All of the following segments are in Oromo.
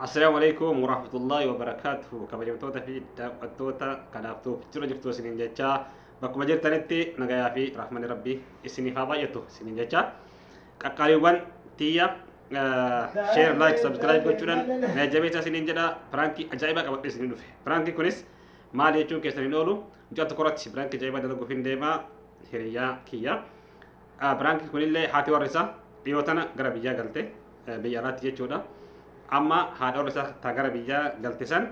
Assalamualaikum warahmatullahi wabarakatuh. Kabajamtoota fi daawwattoota kanaaftuu jira jirtu isiniin jecha bakkuma jirtanitti nagayaa fi rahmanni rabbii isiniif haa baay'atu isiniin jecha qaqqaaliiwwan tiyya share like subscribe gochuudhaan na jabeessa isiniin jedha. Pirankii ajaa'ibaa qabadhe isiniin dhufe. Pirankii kunis maal jechuun keessaniin oolu mucaa tokkorratti pirankii ajaa'ibaa dalaguuf hin deemaa hiriyaa kiyya. Pirankii kunillee haati warri isaa dhiyoo tana gara biyyaa galte biyya alaatti jechuudha. Amma haadha warra isaa tagara biyyaa galte san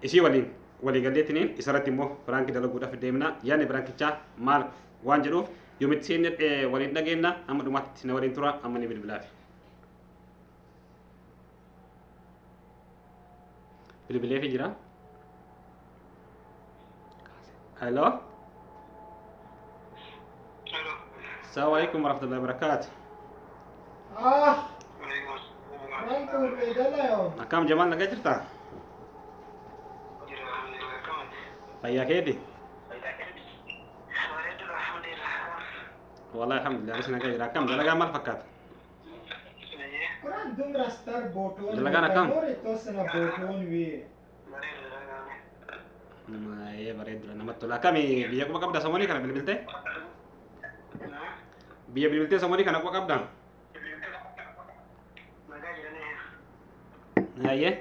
isii waliin walii galleetiniin isarratti immoo pirankii dalaguudhaaf deemna. Yaadni pirankichaa maal waan jedhuuf yoomitti seenne waliin dhageenna amma dhumaatti na waliin tura amma ni bilbilaafi. Bilbileefi jira. Hello. Assalamualaikum warahmatullahi wabarakatuh. Akkam Jamal nagaa jirta? Fayyaa keeti? Wallahi alhamdulillah anis nagaa jira. Akkam dalagaa maal fakkaata? Dalagaan akkam? Bareedu namatti tola. Akkami biyya quba qabda samoonii kana bilbiltee? Biyya bilbiltee samoonii kana quba qabda? Iya.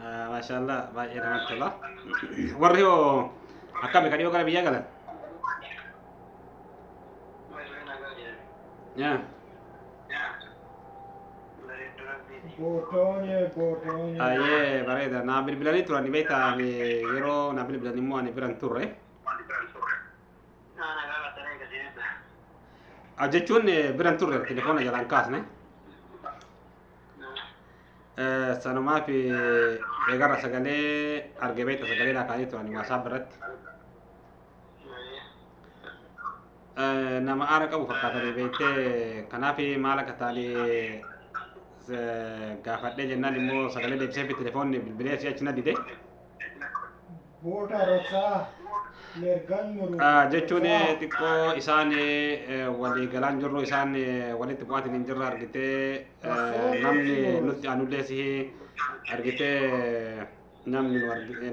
Masya Allah, baik ya teman-teman. Waryo, akam kadi orang biaya kan? Ya. Botonya. Aye, bareda. Nabil bilang itu ni beta ni hero nabil bilang ni mau ni berantur jechuun biran turre telefoona jalaan kaasne sanumaa fi eegarra sagalee arge beekta sagalee laakaanii turani waasaap irratti nama aara qabu fakkaatanii beektee kanaaf maal akka taane gaafadhee jennaan immoo sagalee deebisee fi telefoonni bilbilee si achi na dide jechuun xiqqoo isaan walii galaan jirru isaan walitti bu'aatiin hin jirre argitee namni nutti aanullee si argitee namni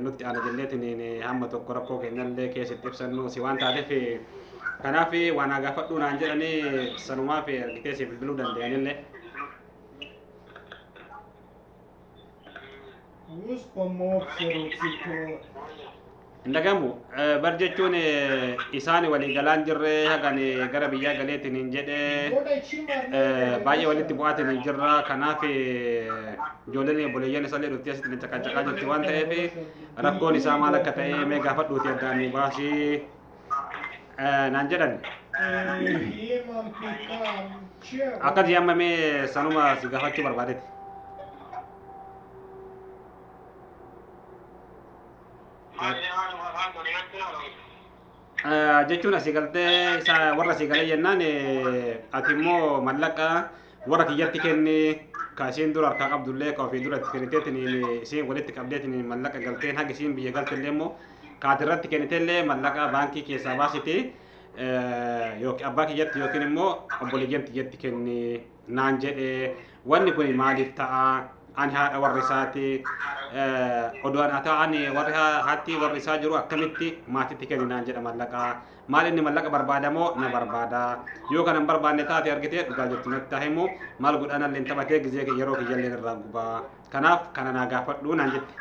nutti aana jalleetiin hamma tokko rakkoo keenyallee keessatti ibsannu si waan taateef kanaaf waan gaafadhuu naan jedhanii sanumaaf argitee si bilbiluu danda'anillee. Indagamu bar jechuun isaan walii galaan jirre hagan gara biyyaa galeetiin hin jedhe baay'ee walitti bu'aatiin hin jirra kanaaf ijoolleen boleeyyan isallee dhuftii asitti caqacaqaa jirti waan ta'eef rakkoon isaa maal akka ta'e mee gaafadhuuti addaan nu baasii naan jedhan akkati amma mee sanuma si gaafachuu barbaadetti. Jechuun asii galtee isa warra asii galee jennaan ati immoo mallaqa warra kiyyatti kenni ka isiin dura harkaa qabdullee ka ofii duratti kenniteetiin isiin walitti qabdeetiin mallaqa galteen haga isiin biyya galtellee immoo kaati irratti kenniteellee mallaqa baankii keessaa baasiti yookiin abbaa kiyyatti yookiin immoo obboleeyyan kiyyatti kenni naan jedhe wanni kun maaliif ta'a? Ani haadha warri isaati oduun haa ta'an warri haatti warri isaa jiru akkamitti maatitti kenninaan jedha mallaqa maal inni mallaqa barbaadamoo na barbaada yoo kana hin barbaanne taate argitee dhugaa jirtu natti ta'a immoo maal godhanallee taphatee gizee yeroo kiyyallee irraa gubaa kanaaf kana naa gaafadhuu naan jette.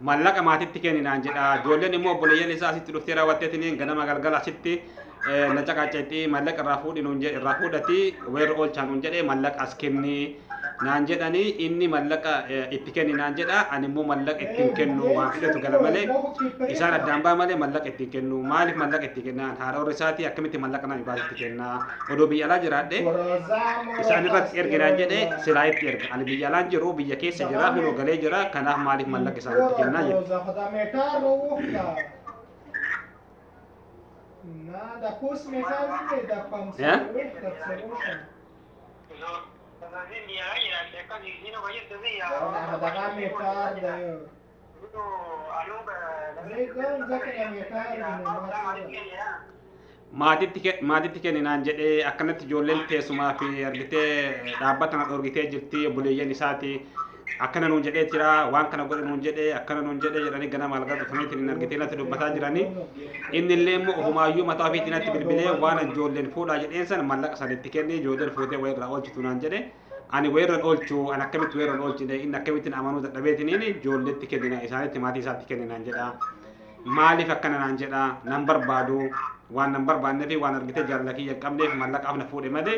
Mallaqa maatitti kenninaan jedha ijoolleen immoo obboleeyyan isaa asitti dhuftee raawwatteetiin ganama galgala asitti na caqacaqxii mallaqa irraa fuudhinuun irraa fuudhati weerra oolchaan un jedhee mallaqa as kenni naan jedhanii inni mallaqa itti kenni naan jedha ani immoo mallaqa ittiin kennu waan fidhatu gala malee isaan addaan baa malee mallaqa ittiin kennu maaliif mallaqa itti kennaan haadha warra isaati akkamitti mallaqa nama baasitti kenna odoo biyya alaa jiraadhe isaan irratti erge naan jedhee silaa itti erga ani biyya alaan jiru biyya keessa jira hunoo galee jira kanaaf maaliif mallaqa isaan itti kennaa jedhe. Nada, pus mecânica da Ya? Breakdown zaka namyataa argine maatitti kenninaan jedhee akkanatti ijoolleen teessumaa fi argitee dhaabbata na dhorgitee jirti obboleeyyan isaati akkana nuun jedhee jira waan kana godhe nuun jedhee akkana nuun jedhee jedhanii ganama algaa dhufaniitiin hin argitee natti dubbataa jiranii inni illee immoo ofumaayyuu mataa ofiitti natti bilbilee waan ijoolleen fuudhaa jedheen san mallaqa sanitti kennee ijoolleen fuutee wayirraa oolchitu naan jedhe ani wayirran oolchuu an akkamitti wayirran oolchine inni akkamittiin amanuu dadhabeetiniin ijoolletti kennina isaanitti maatii isaatti kenninaan jedha maaliif akkana naan jedha nan barbaadu waan nan barbaannee fi waan argitee jaalala kiyya hin qabneef mallaqaaf na fuudhe malee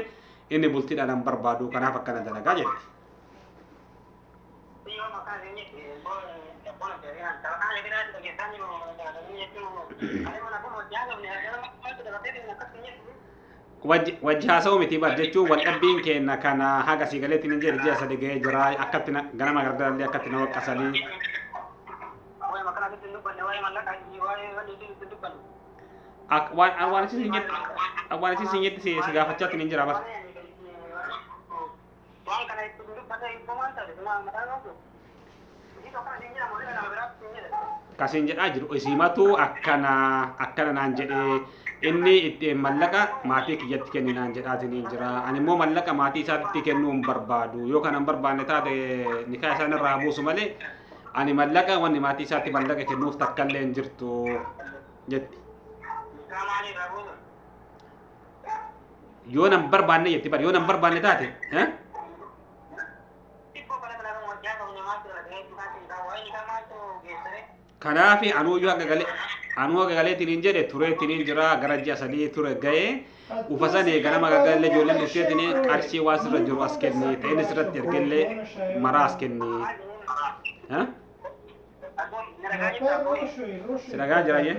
inni bultiidha nan barbaadu kanaaf akkana dalagaa jetti. Wajji haasa'u miti bar jechuun wal dhabbiin kenna kana haga sigaleetiin hin jedhe ji'a sadi ga'ee jira akkatti ganama gargarallee akkatti na waqqasanii. Waan isin jetti si gaafachaa hin jira bar. Kasin jedhaa jiru isimatu akkana naan jedhee inni itti mallaqa maatii kiyyatti kenni naan jedhaatiin jira ani immoo mallaqa maatii isaatti kennuu hin barbaadu yoo kana hin barbaanne taate nikaa isaan irraa buusu malee ani mallaqa wanni maatii isaatti mallaqa kennuuf takkallee hin jirtu jetti. Yoo nan barbaanne jetti bar yoo nan barbaanne taate kanaaf anuu gagaleetiin hin jedhe tureetiin hin jira gara ji'a sadii ture ga'ee ufasanii ganama gagalee ijoolleen dhufteetiin qarshii waan sirra jiru as kenni ta'in sirratti ergellee maraa as kenni. Silagaa jira jee.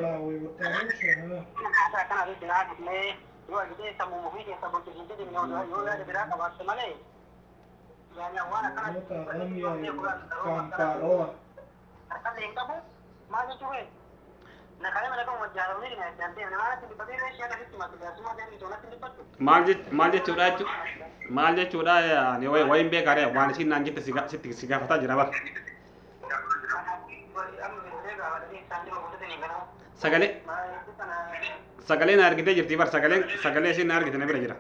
Maal jechuudha wayin beekare waan isin naan jette si gaafataa jira bar. Sagalee na argitee jirti bar sagalee isin na argite na bira jira.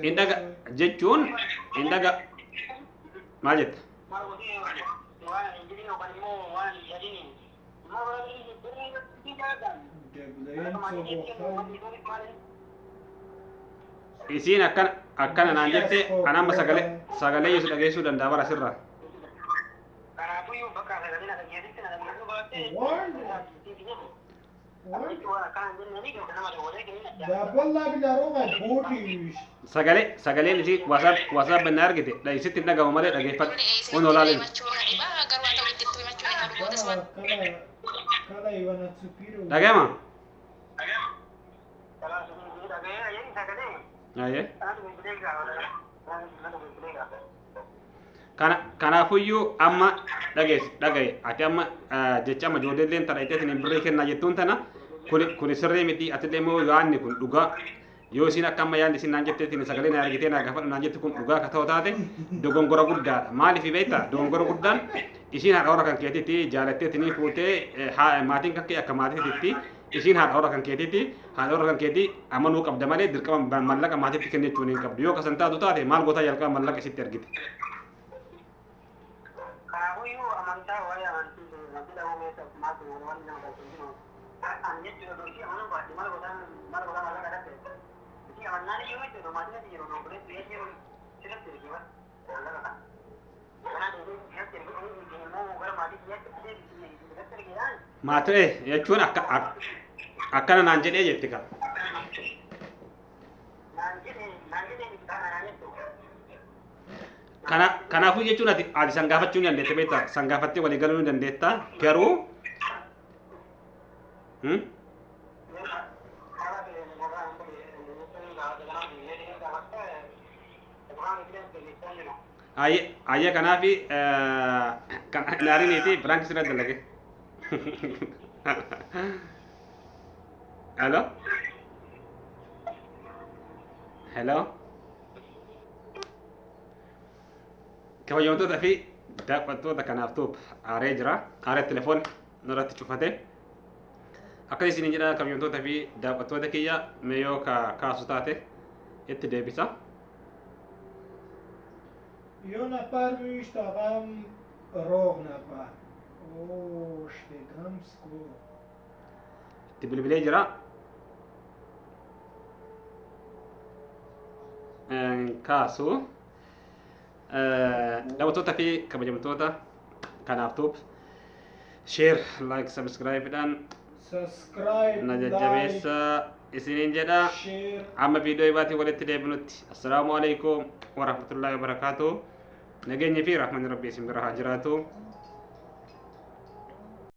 Indaga jechuun indaga maal jette? Isiin akkana naan jette anamma sagalee yesu dhageessuu danda'a bara sirraa. Sagaleen isi WhatsApp banna argite isitti dhagahu malee dhageeffadhu kun olaaleen. Dhagahama? Kanaafuyyuu amma dhagaye ati amma jecha amma ijoolleen tana ittiin birrii kennaa jettuun tana kun sirrii miti atillee immoo yaanni kun dhugaa yoo isin akka amma yaanni isin naan jetteetiin sagalee na argitee na gaafadhu naan jette kun dhugaa akka ta'u taate dogongora guddaadha maaliif beektaa dogongora guddaan isin haadha warra kan keetiitti jaalatteetiin fuutee maatiin kakkee akka maatiitti isin haadha warra kan keetiitti haadha warra kan keetii amanuu qabda malee dirqama mallaqa maatiitti kennechuun hin qabdu yoo kasan taatu taate maal gootaa jalqaba mallaqa isitti ergite. Maatii jechuun akkana naan jedhee jetti ka. Kanaafuu jechuun ati san gaafachuu ni dandeetta beektaa san gaafattee walii galuu ni dandeetta garuu ayya kanaafi kan ilaaliiniiti biraanki sirra dalage. Halo? hello kabajamtoota fi daawwattoota kanaaf tuub aaree jira aaree telefoon nurratti cufate akka isin jedha kabajamtoota fi daawwattoota kiyya mee yoo kaasu taate itti deebisa Yo napar müştagam rog napar. Oh, shtegam itti bilbilee jira kaasu daawwattoota fi kabajamtoota kanaaf tuub share like subscribe dhaan subscribe, na jajjabeessa isiniin jedha share. amma viidiyoo ibaatii walitti deebinutti assalaamu alaikum warahmatullahi wabarakaatuh nageenyi fi rahmanni rabbii isin bira haa jiraatu